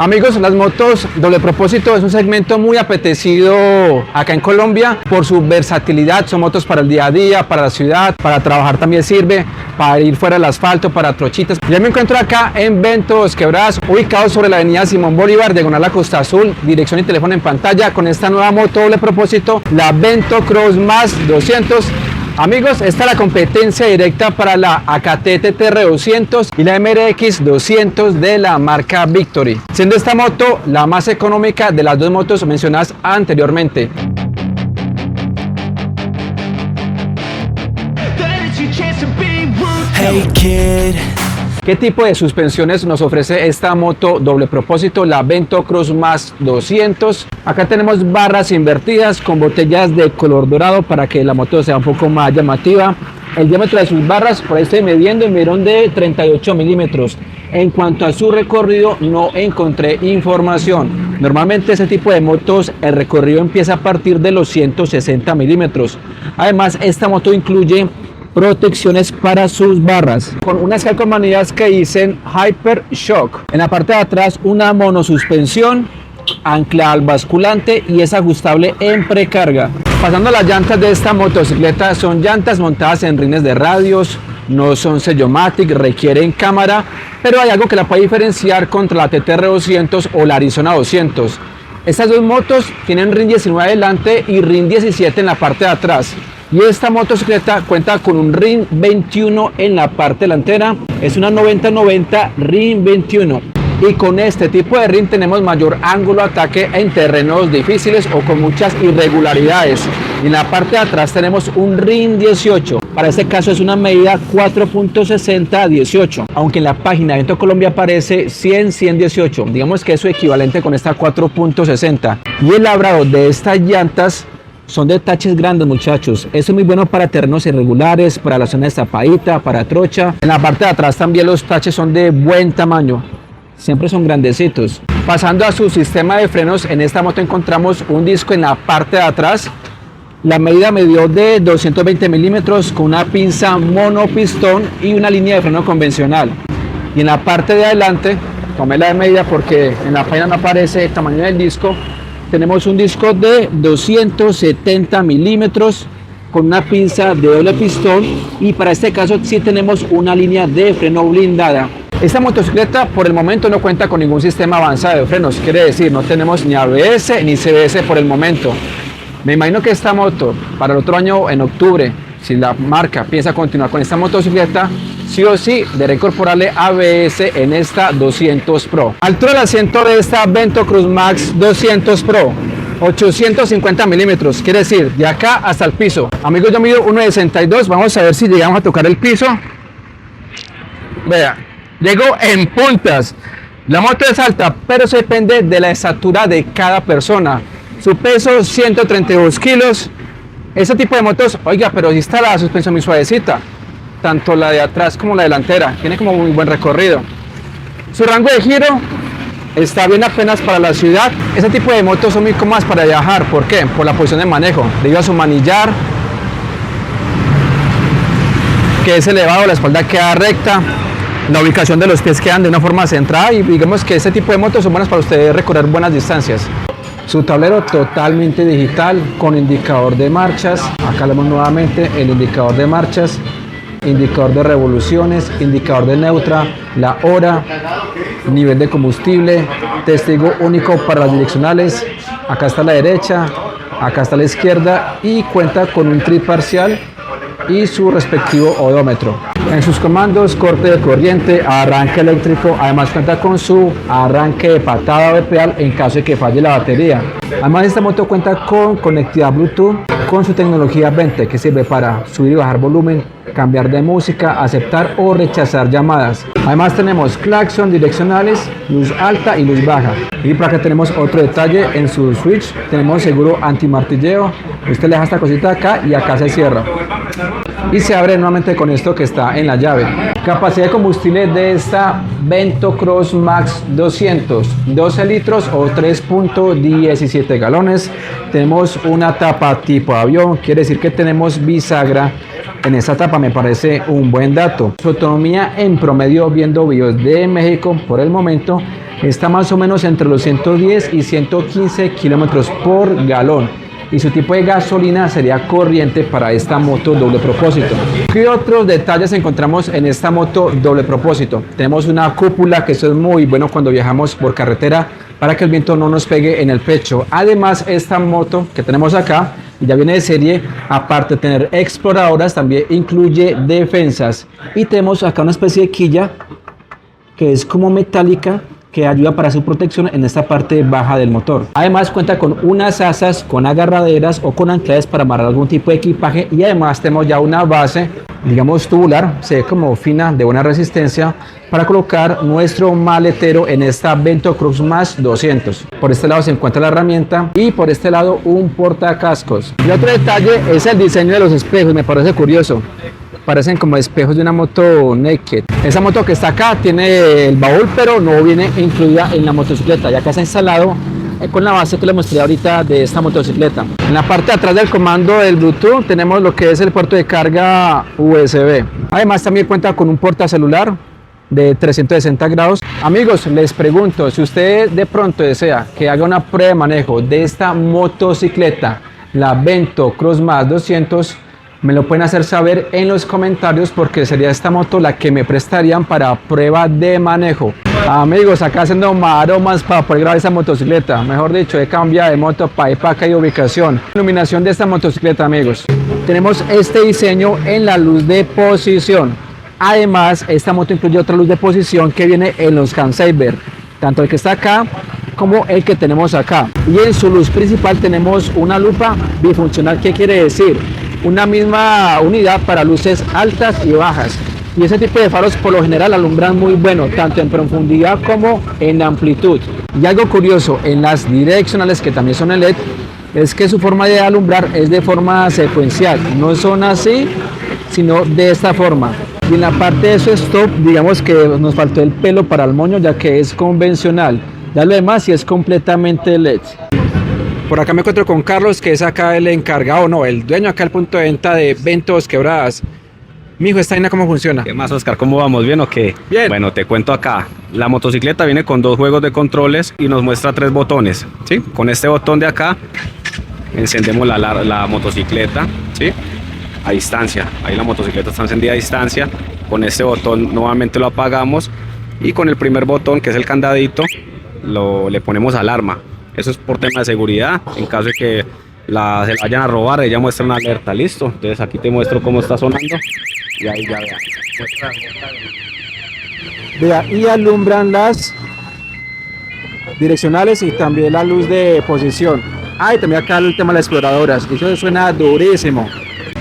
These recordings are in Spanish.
Amigos, las motos doble propósito es un segmento muy apetecido acá en Colombia por su versatilidad. Son motos para el día a día, para la ciudad, para trabajar también sirve, para ir fuera del asfalto, para trochitas. Ya me encuentro acá en Vento Dos Quebradas, ubicado sobre la avenida Simón Bolívar, diagonal a Costa Azul, dirección y teléfono en pantalla, con esta nueva moto doble propósito, la Vento Cross Max 200. Amigos, esta es la competencia directa para la AKT TTR 200 y la MRX 200 de la marca Victory, siendo esta moto la más económica de las dos motos mencionadas anteriormente. Hey kid. ¿Qué tipo de suspensiones nos ofrece esta moto doble propósito, la Vento Cross Max 200? Acá tenemos barras invertidas con botellas de color dorado para que la moto sea un poco más llamativa. El diámetro de sus barras, por ahí estoy midiendo, midieron de 38 milímetros. En cuanto a su recorrido, no encontré información. Normalmente ese tipo de motos, el recorrido empieza a partir de los 160 milímetros. Además, esta moto incluye protecciones para sus barras con unas calcomanías que dicen Hyper Shock. En la parte de atrás una monosuspensión, ancla al basculante y es ajustable en precarga. Pasando a las llantas de esta motocicleta, son llantas montadas en rines de radios, no son Sellomatic, requieren cámara, pero hay algo que la puede diferenciar contra la TTR 200 o la Arizona 200. Estas dos motos tienen RIN 19 adelante y RIN 17 en la parte de atrás. Y esta motocicleta cuenta con un RIN 21 en la parte delantera, es una 90-90 RIN 21. Y con este tipo de RIN tenemos mayor ángulo de ataque en terrenos difíciles o con muchas irregularidades. Y en la parte de atrás tenemos un RIN 18. Para este caso es una medida 4.60-18. Aunque en la página de Vento Colombia aparece 100-118. Digamos que es su equivalente con esta 4.60. Y el labrado de estas llantas son de taches grandes, muchachos. Eso es muy bueno para terrenos irregulares, para la zona de zapadita, para trocha. En la parte de atrás también los taches son de buen tamaño. Siempre son grandecitos. Pasando a su sistema de frenos, en esta moto encontramos un disco en la parte de atrás. La medida midió de 220 milímetros con una pinza monopistón y una línea de freno convencional. Y en la parte de adelante, tomé la medida porque en la página no aparece el tamaño del disco. Tenemos un disco de 270 milímetros con una pinza de doble pistón y para este caso sí tenemos una línea de freno blindada. Esta motocicleta por el momento no cuenta con ningún sistema avanzado de frenos, quiere decir no tenemos ni ABS ni CBS por el momento. Me imagino que esta moto para el otro año en octubre, si la marca piensa continuar con esta motocicleta, sí o sí deberá incorporarle ABS en esta 200 Pro. Altura del asiento de esta Vento Cross Max 200 Pro, 850 milímetros, quiere decir de acá hasta el piso. Amigos, yo mido 1,62, vamos a ver si llegamos a tocar el piso. Vea, llego en puntas. La moto es alta, pero se depende de la estatura de cada persona. Su peso 132 kilos. Ese tipo de motos, oiga, pero si está la suspensión muy suavecita, tanto la de atrás como la delantera, tiene como muy buen recorrido. Su rango de giro está bien apenas para la ciudad. Ese tipo de motos son muy cómodas para viajar. ¿Por qué? Por la posición de manejo, debido a su manillar, que es elevado, la espalda queda recta, la ubicación de los pies quedan de una forma centrada y digamos que ese tipo de motos son buenas para ustedes recorrer buenas distancias. Su tablero totalmente digital con indicador de marchas. Acá vemos nuevamente el indicador de marchas, indicador de revoluciones, indicador de neutra, la hora, nivel de combustible, testigo único para las direccionales. Acá está la derecha, acá está la izquierda y cuenta con un trip parcial y su respectivo odómetro. En sus comandos, corte de corriente, arranque eléctrico, además cuenta con su arranque de patada de pedal en caso de que falle la batería. Además esta moto cuenta con conectividad Bluetooth con su tecnología Vente, que sirve para subir y bajar volumen, cambiar de música, aceptar o rechazar llamadas. Además tenemos claxon direccionales, luz alta y luz baja. Y por acá tenemos otro detalle en su switch, tenemos seguro antimartilleo. Usted le deja esta cosita acá y acá se cierra y se abre nuevamente con esto que está en la llave. Capacidad de combustible de esta Vento Cross Max 200, 12 litros o 3.17 galones. Tenemos una tapa tipo avión, quiere decir que tenemos bisagra en esta etapa me parece un buen dato. Su autonomía en promedio, viendo videos de México por el momento, está más o menos entre los 110 y 115 kilómetros por galón. Y su tipo de gasolina sería corriente para esta moto doble propósito. ¿Qué otros detalles encontramos en esta moto doble propósito? Tenemos una cúpula, que eso es muy bueno cuando viajamos por carretera para que el viento no nos pegue en el pecho. Además, esta moto que tenemos acá, ya viene de serie, aparte de tener exploradoras, también incluye defensas. Y tenemos acá una especie de quilla que es como metálica, que ayuda para su protección en esta parte baja del motor. Además cuenta con unas asas, con agarraderas o con anclajes para amarrar algún tipo de equipaje, y además tenemos ya una base, digamos tubular, se ve como fina, de buena resistencia, para colocar nuestro maletero en esta Vento Cruz Max 200. Por este lado se encuentra la herramienta y por este lado un portacascos. Y otro detalle es el diseño de los espejos, me parece curioso. Parecen como espejos de una moto naked. Esa moto que está acá tiene el baúl, pero no viene incluida en la motocicleta, ya que está instalado con la base que les mostré ahorita de esta motocicleta. En la parte de atrás del comando del Bluetooth tenemos lo que es el puerto de carga USB. Además también cuenta con un portacelular de 360 grados. Amigos, les pregunto, si usted de pronto desea que haga una prueba de manejo de esta motocicleta, la Vento Cruz Max 200, me lo pueden hacer saber en los comentarios, porque sería esta moto la que me prestarían para prueba de manejo. Amigos, acá haciendo maromas para poder grabar esa motocicleta. Mejor dicho, he cambiado de moto para acá y ubicación. Iluminación de esta motocicleta, amigos. Tenemos este diseño en la luz de posición. Además, esta moto incluye otra luz de posición que viene en los handsaver, tanto el que está acá como el que tenemos acá. Y en su luz principal tenemos una lupa bifuncional. ¿Qué quiere decir? Una misma unidad para luces altas y bajas, y ese tipo de faros por lo general alumbran muy bueno, tanto en profundidad como en amplitud. Y algo curioso en las direccionales, que también son LED, es que su forma de alumbrar es de forma secuencial, no son así, sino de esta forma. Y en la parte de su stop, digamos que nos faltó el pelo para el moño, ya que es convencional. Ya lo demás sí es completamente LED. Por acá me encuentro con Carlos, que es acá el encargado, no, el dueño acá del punto de venta de Ventos Quebradas. Mijo, ¿esta vaina cómo funciona? ¿Qué más, Oscar? ¿Cómo vamos? ¿Bien o qué? Bien. Bueno, te cuento acá. La motocicleta viene con 2 juegos de controles y nos muestra 3 botones, ¿sí? Con este botón de acá encendemos la motocicleta, ¿sí? A distancia. Ahí la motocicleta está encendida a distancia. Con este botón nuevamente lo apagamos, y con el primer botón, que es el candadito, le ponemos alarma. Eso es por tema de seguridad, en caso de que se la vayan a robar, ella muestra una alerta. Listo, entonces aquí te muestro cómo está sonando, y ahí ya Vea, y alumbran las direccionales y también la luz de posición. Y también acá el tema de las exploradoras, eso suena durísimo.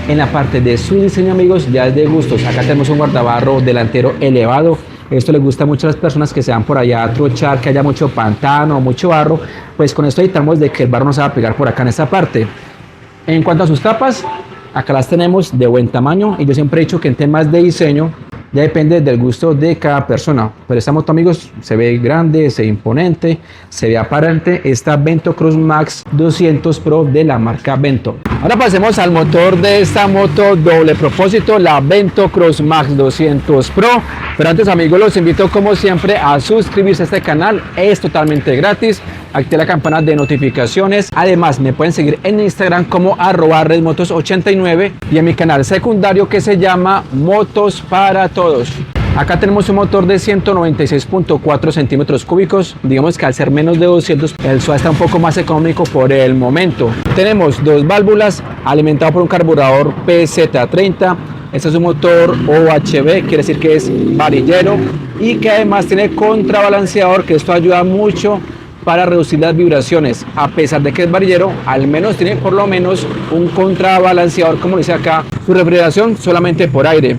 En la parte de su diseño, amigos, ya es de gustos. Acá tenemos un guardabarro delantero elevado. Esto le gusta mucho a las personas que se van por allá a trochar, que haya mucho pantano, mucho barro. Pues con esto evitamos de que el barro no se va a pegar por acá en esta parte. En cuanto a sus tapas, acá las tenemos de buen tamaño, y yo siempre he dicho que en temas de diseño ya depende del gusto de cada persona. Pero esta moto, amigos, se ve grande, se ve imponente, se ve aparente. Esta Vento Cruz Max 200 Pro de la marca Vento. Ahora pasemos al motor de esta moto doble propósito, la Vento Cruz Max 200 Pro. Pero antes, amigos, los invito como siempre a suscribirse a este canal. Es totalmente gratis. Active la campana de notificaciones. Además, me pueden seguir en Instagram como @redmotos89, y en mi canal secundario que se llama Motos para Todos. Acá tenemos un motor de 196.4 centímetros cúbicos. Digamos que al ser menos de 200, el SOA está un poco más económico por el momento. Tenemos 2 válvulas, alimentado por un carburador PZ30. Este es un motor OHB, quiere decir que es varillero, y que además tiene contrabalanceador, que esto ayuda mucho para reducir las vibraciones. A pesar de que es varillero, al menos tiene por lo menos un contrabalanceador, como dice acá. Su refrigeración solamente por aire.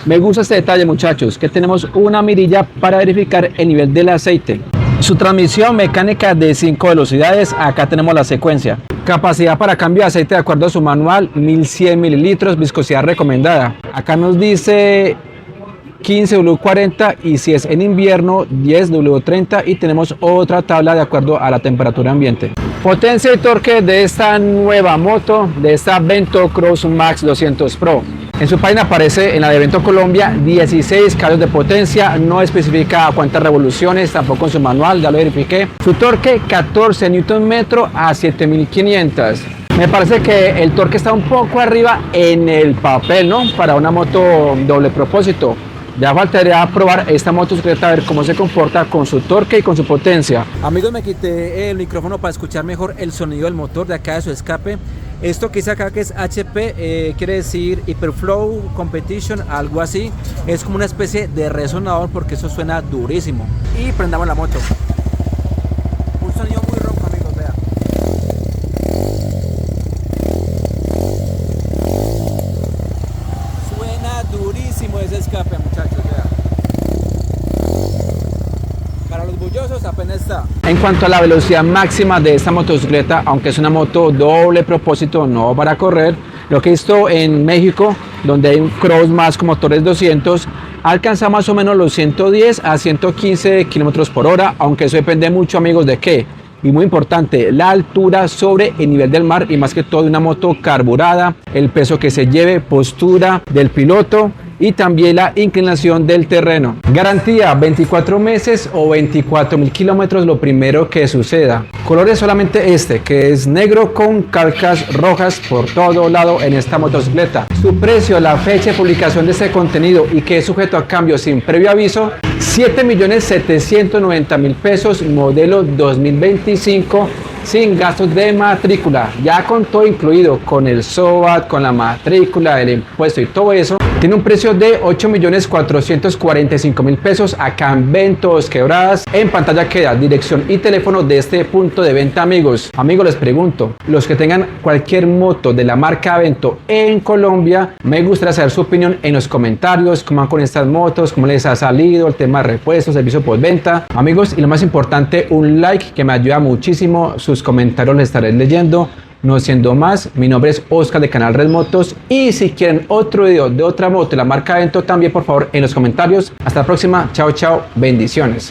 Me gusta este detalle, muchachos, que tenemos una mirilla para verificar el nivel del aceite. Su transmisión mecánica de 5 velocidades, acá tenemos la secuencia. Capacidad para cambio de aceite de acuerdo a su manual, 1100 mililitros, viscosidad recomendada. Acá nos dice 15W40, y si es en invierno 10W30, y tenemos otra tabla de acuerdo a la temperatura ambiente. Potencia y torque de esta nueva moto, de esta Vento Cruz Max 200 Pro. En su página aparece en la de Vento Colombia 16 caballos de potencia, no especifica cuántas revoluciones, tampoco en su manual, ya lo verifiqué. Su torque 14 Nm a 7500. Me parece que el torque está un poco arriba en el papel, ¿no? Para una moto doble propósito. Ya faltaría probar esta motocicleta a ver cómo se comporta con su torque y con su potencia. Amigos, me quité el micrófono para escuchar mejor el sonido del motor de acá de su escape. Esto que dice acá que es HP, quiere decir Hyperflow Competition, algo así. Es como una especie de resonador porque eso suena durísimo. Y prendamos la moto. Un sonido muy ronco, amigos, vean. Suena durísimo ese escape, muchachos, vean. Para los bullosos apenas está. En cuanto a la velocidad máxima de esta motocicleta, aunque es una moto doble propósito, no para correr, lo que he visto en México, donde hay un cross más con motores 200, alcanza más o menos los 110 a 115 kilómetros por hora, aunque eso depende mucho, amigos, de qué. Y muy importante, la altura sobre el nivel del mar y más que todo de una moto carburada, el peso que se lleve, postura del piloto y también la inclinación del terreno. Garantía 24 meses o 24.000 kilómetros lo primero que suceda. Color es solamente este, que es negro con calcas rojas por todo lado en esta motocicleta. Su precio, la fecha de publicación de este contenido y que es sujeto a cambio sin previo aviso, 7.790.000 pesos, modelo 2025, sin gastos de matrícula, ya con todo incluido, con el SOAT, con la matrícula, el impuesto y todo eso. Tiene un precio de 8.445.000 pesos acá en Ventos Quebradas. En pantalla queda dirección y teléfono de este punto de venta, amigos. Amigos, les pregunto, los que tengan cualquier moto de la marca Vento en Colombia, me gustaría saber su opinión en los comentarios, cómo van con estas motos, cómo les ha salido el tema de repuestos, servicio postventa. Amigos, y lo más importante, un like que me ayuda muchísimo. Sus comentarios les estaré leyendo. No siendo más, mi nombre es Oscar de Canal Red Motos y si quieren otro video de otra moto de la marca Vento también, por favor, en los comentarios. Hasta la próxima, chao chao, bendiciones.